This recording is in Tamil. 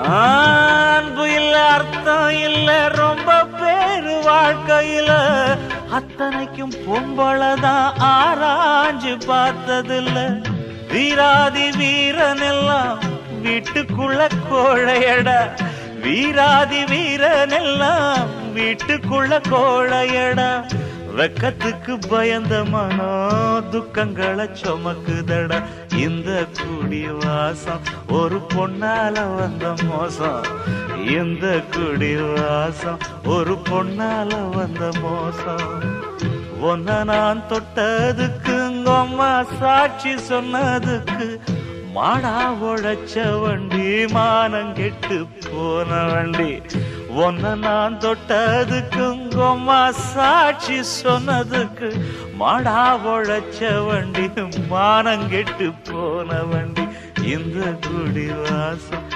அன்பு இல்ல அர்த்தம் இல்ல ரொம்ப பேரு வாழ்க்கையில அத்தனைக்கும் பொம்பளதான் ஆராய்ஞ்சு பார்த்ததில்ல. வீராதி வீரன் எல்லாம் வீட்டுக்குள்ள கோழையடா, வீராதி வீரன் எல்லாம் வீட்டுக்குள்ள கோழையடா. வெக்கத்துக்கு பயந்த மனோ துக்கங்களை சுமக்குதடா. இந்த குடி வாசம் ஒரு பொன்னால வந்த மோசம், இந்த குடி வாசம் ஒரு பொன்னால வந்த மோசம். ஒன்ன நான் தொட்டதுக்கு அம்மா சாட்சி சொன்னதுக்கு மாடா உழைச்ச வண்டி மானம் கெட்டு போன வண்டி. ஒன்ன நான் தொட்டதுக்கு அம்மா சாட்சி சொன்னதுக்கு மாடா உழைச்ச வண்டி மானம் கெட்டு போன வண்டி. இந்த குடி வாசம்